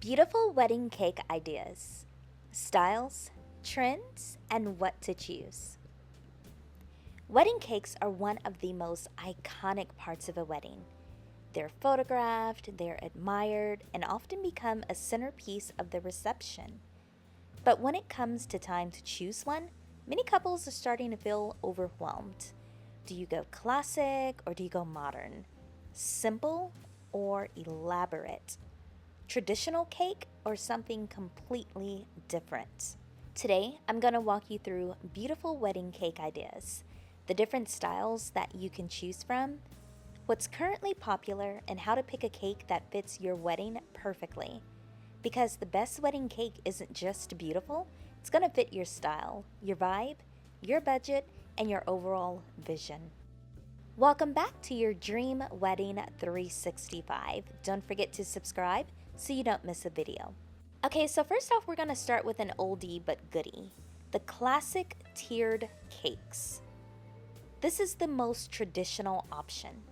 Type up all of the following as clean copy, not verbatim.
Beautiful wedding cake ideas, styles, trends, and what to choose. Wedding cakes are one of the most iconic parts of a wedding. They're photographed, they're admired, and often become a centerpiece of the reception. But when it comes to time to choose one, many couples are starting to feel overwhelmed. Do you go classic or do you go modern? Simple or elaborate? Traditional cake or something completely different? Today, I'm going to walk you through beautiful wedding cake ideas, the different styles that you can choose from, what's currently popular, and how to pick a cake that fits your wedding perfectly. Because the best wedding cake isn't just beautiful, it's going to fit your style, your vibe, your budget, and your overall vision. Welcome back to your Dream Wedding 365. Don't forget to subscribe so you don't miss a video. Okay, so first off, we're going to start with an oldie but goodie, the classic tiered cakes. This is the most traditional option.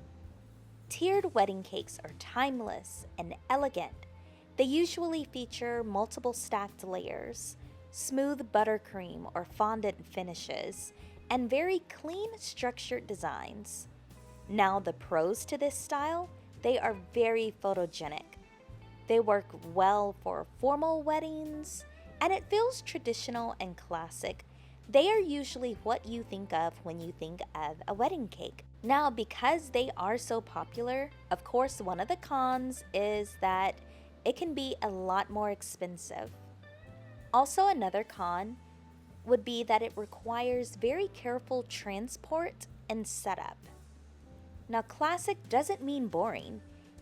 Tiered wedding cakes are timeless and elegant. They usually feature multiple stacked layers, smooth buttercream or fondant finishes, and very clean, structured designs. Now, the pros to this style, they are very photogenic. They work well for formal weddings, and it feels traditional and classic. They are usually what you think of when you think of a wedding cake. Now, because they are so popular, of course, one of the cons is that it can be a lot more expensive. Also, another con would be that it requires very careful transport and setup. Now, classic doesn't mean boring.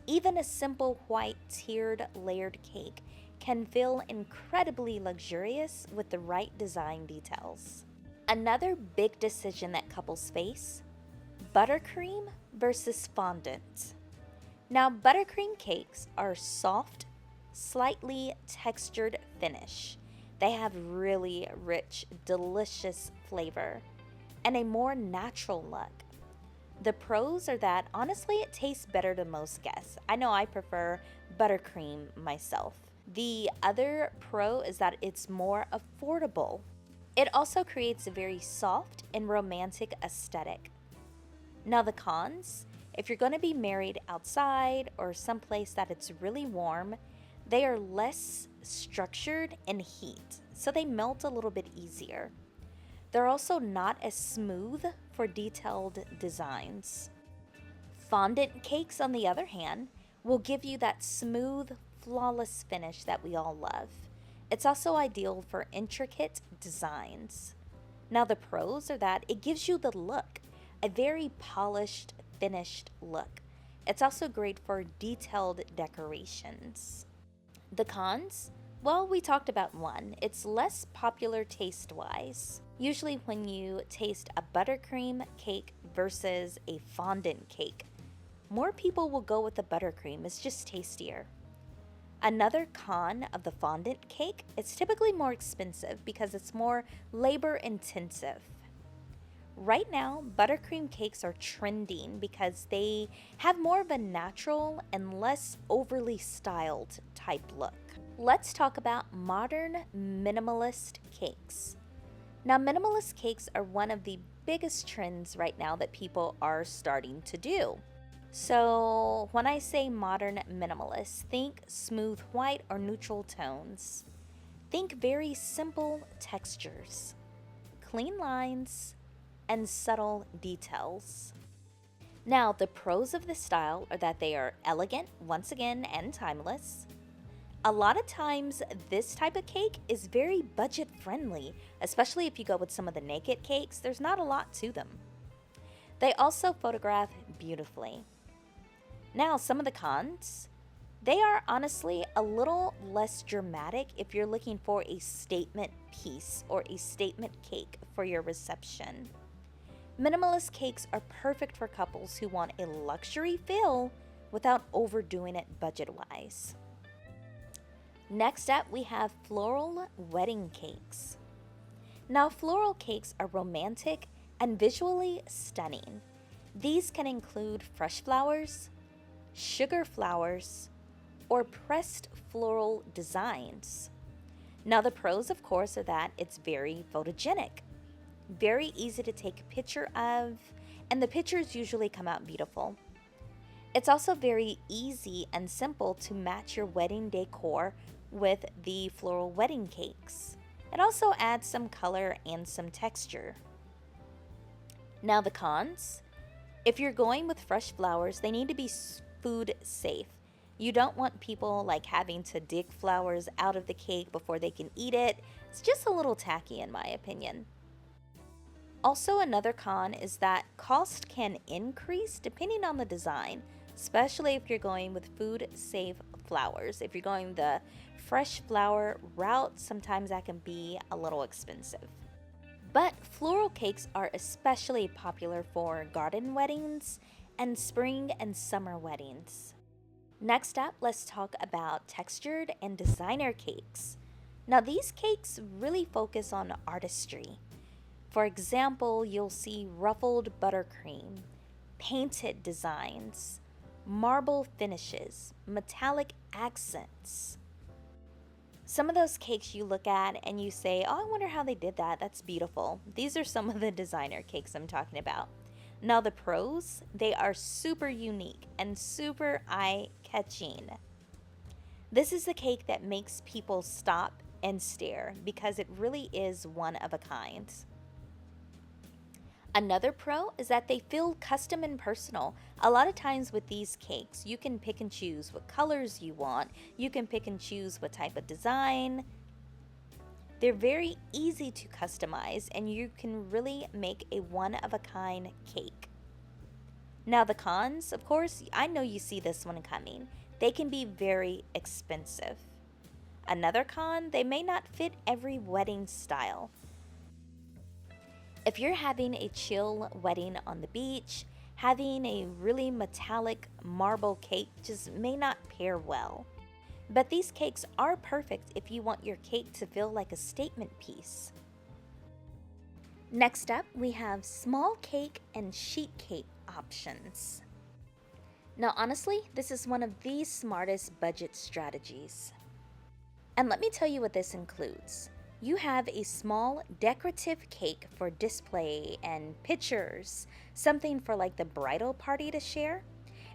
Even a simple white tiered layered cake can feel incredibly luxurious with the right design details. Another big decision that couples face: buttercream versus fondant. Now, buttercream cakes are soft, slightly textured finish. They have really rich, delicious flavor and a more natural look. The pros are that honestly it tastes better to most guests. I know I prefer buttercream myself. The other pro is that it's more affordable. It also creates a very soft and romantic aesthetic. Now, the cons: if you're going to be married outside or someplace that it's really warm, they are less structured in heat, so they melt a little bit easier. They're also not as smooth for detailed designs. Fondant cakes, on the other hand, will give you that smooth, flawless finish that we all love. It's also ideal for intricate designs. Now, the pros are that it gives you the look, a very polished, finished look. It's also great for detailed decorations. The cons? Well, we talked about one. It's less popular taste-wise. Usually when you taste a buttercream cake versus a fondant cake, more people will go with the buttercream. It's just tastier. Another con of the fondant cake, it's typically more expensive because it's more labor intensive. Right now, buttercream cakes are trending because they have more of a natural and less overly styled type look. Let's talk about modern minimalist cakes. Now, minimalist cakes are one of the biggest trends right now that people are starting to do. So, when I say modern minimalist, think smooth white or neutral tones. Think very simple textures, clean lines, and subtle details. Now, the pros of this style are that they are elegant, once again, and timeless. A lot of times, this type of cake is very budget friendly, especially if you go with some of the naked cakes. There's not a lot to them. They also photograph beautifully. Now, some of the cons: they are honestly a little less dramatic if you're looking for a statement piece or a statement cake for your reception. Minimalist cakes are perfect for couples who want a luxury feel without overdoing it budget-wise. Next up, we have floral wedding cakes. Now, floral cakes are romantic and visually stunning. These can include fresh flowers, sugar flowers, or pressed floral designs. Now, the pros, of course, are that it's very photogenic, very easy to take a picture of, and the pictures usually come out beautiful. It's also very easy and simple to match your wedding decor with the floral wedding cakes. It also adds some color and some texture. Now, the cons. If you're going with fresh flowers, they need to be food safe. You don't want people like having to dig flowers out of the cake before they can eat it. It's just a little tacky in my opinion. Also, another con is that cost can increase depending on the design, especially if you're going with food safe flowers. If you're going the fresh flower route, sometimes that can be a little expensive. But floral cakes are especially popular for garden weddings and spring and summer weddings. Next up, let's talk about textured and designer cakes. Now, these cakes really focus on artistry. For example, you'll see ruffled buttercream, painted designs, marble finishes, metallic accents. Some of those cakes you look at and you say, oh, I wonder how they did that. That's beautiful. These are some of the designer cakes I'm talking about. Now, the pros, they are super unique and super eye-catching. This is the cake that makes people stop and stare because it really is one of a kind. Another pro is that they feel custom and personal. A lot of times with these cakes, you can pick and choose what colors you want. You can pick and choose what type of design. They're very easy to customize and you can really make a one-of-a-kind cake. Now the cons, of course, I know you see this one coming. They can be very expensive. Another con, they may not fit every wedding style. If you're having a chill wedding on the beach, having a really metallic marble cake just may not pair well. But these cakes are perfect if you want your cake to feel like a statement piece. Next up, we have small cake and sheet cake options. Now honestly, this is one of the smartest budget strategies. And let me tell you what this includes. You have a small decorative cake for display and pictures, something for like the bridal party to share.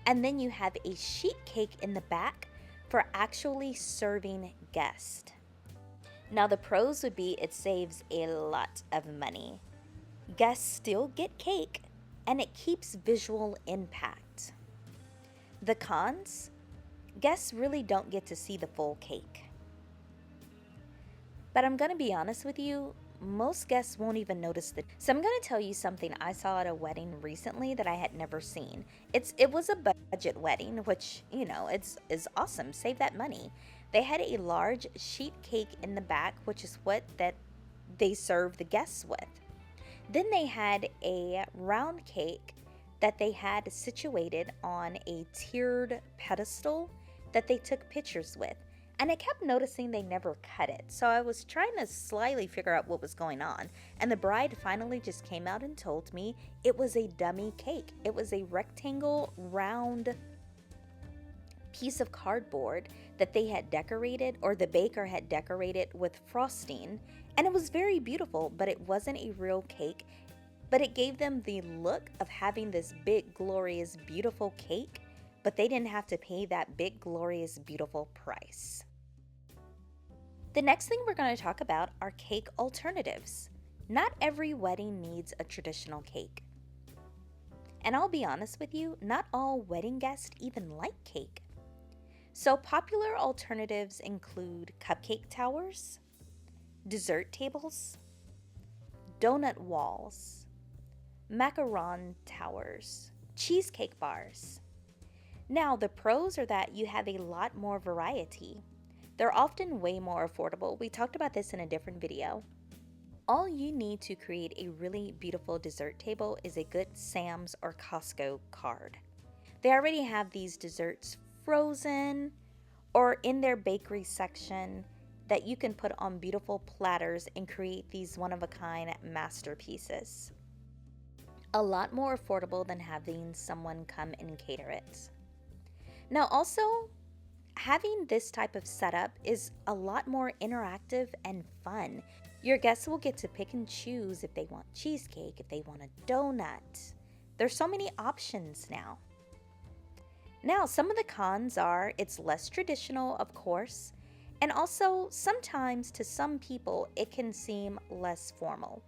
And then you have a sheet cake in the back for actually serving guests. Now the pros would be it saves a lot of money. Guests still get cake and it keeps visual impact. The cons? Guests really don't get to see the full cake. But I'm going to be honest with you, most guests won't even notice the. So I'm going to tell you something I saw at a wedding recently that I had never seen. It was a budget wedding, which, is awesome. Save that money. They had a large sheet cake in the back, which is what that they serve the guests with. Then they had a round cake that they had situated on a tiered pedestal that they took pictures with. And I kept noticing they never cut it. So I was trying to slyly figure out what was going on. And the bride finally just came out and told me it was a dummy cake. It was a rectangle, round piece of cardboard that they had decorated, or the baker had decorated with frosting. And it was very beautiful, but it wasn't a real cake. But it gave them the look of having this big, glorious, beautiful cake. But they didn't have to pay that big, glorious, beautiful price. The next thing we're going to talk about are cake alternatives. Not every wedding needs a traditional cake. And I'll be honest with you, not all wedding guests even like cake. So popular alternatives include cupcake towers, dessert tables, donut walls, macaron towers, cheesecake bars. Now, the pros are that you have a lot more variety. They're often way more affordable. We talked about this in a different video. All you need to create a really beautiful dessert table is a good Sam's or Costco card. They already have these desserts frozen or in their bakery section that you can put on beautiful platters and create these one-of-a-kind masterpieces. A lot more affordable than having someone come and cater it. Now also, having this type of setup is a lot more interactive and fun. Your guests will get to pick and choose if they want cheesecake, if they want a donut. There's so many options now. Now, some of the cons are it's less traditional, of course, and also sometimes to some people it can seem less formal.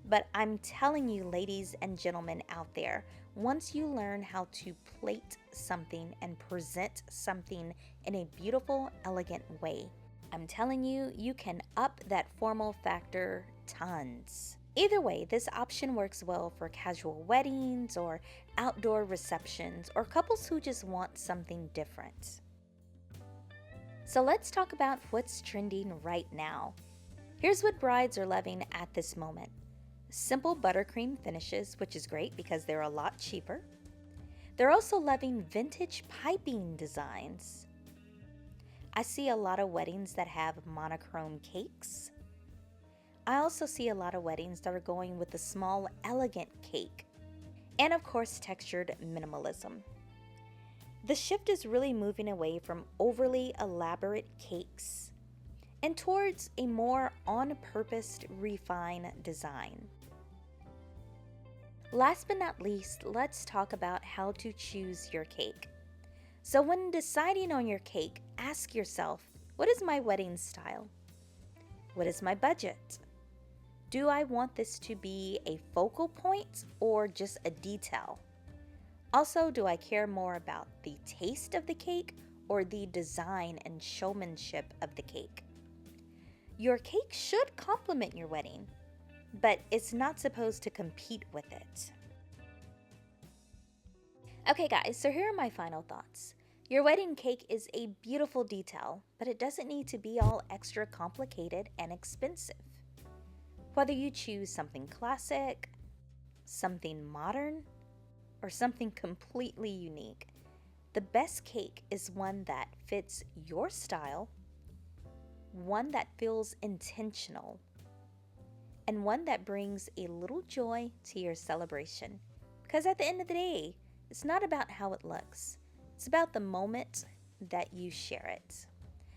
But I'm telling you, ladies and gentlemen out there, once you learn how to plate something and present something in a beautiful, elegant way, I'm telling you, you can up that formal factor tons. Either way, this option works well for casual weddings or outdoor receptions or couples who just want something different. So let's talk about what's trending right now. Here's what brides are loving at this moment. Simple buttercream finishes, which is great because they're a lot cheaper. They're also loving vintage piping designs. I see a lot of weddings that have monochrome cakes. I also see a lot of weddings that are going with the small, elegant cake. And of course, textured minimalism. The shift is really moving away from overly elaborate cakes and towards a more on-purpose, refined design. Last but not least, let's talk about how to choose your cake. So when deciding on your cake, ask yourself, what is my wedding style? What is my budget? Do I want this to be a focal point or just a detail? Also, do I care more about the taste of the cake or the design and showmanship of the cake? Your cake should complement your wedding, but it's not supposed to compete with it. Okay guys, so here are my final thoughts. Your wedding cake is a beautiful detail, but it doesn't need to be all extra complicated and expensive. Whether you choose something classic, something modern, or something completely unique, the best cake is one that fits your style, one that feels intentional, and one that brings a little joy to your celebration. Because at the end of the day, it's not about how it looks. It's about the moment that you share it.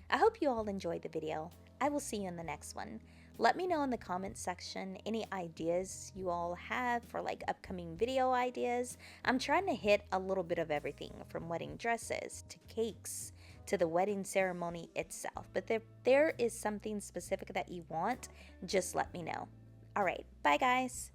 I hope you all enjoyed the video. I will see you in the next one. Let me know in the comments section any ideas you all have for like upcoming video ideas. I'm trying to hit a little bit of everything from wedding dresses to cakes to the wedding ceremony itself. But if there is something specific that you want, just let me know. All right, bye guys.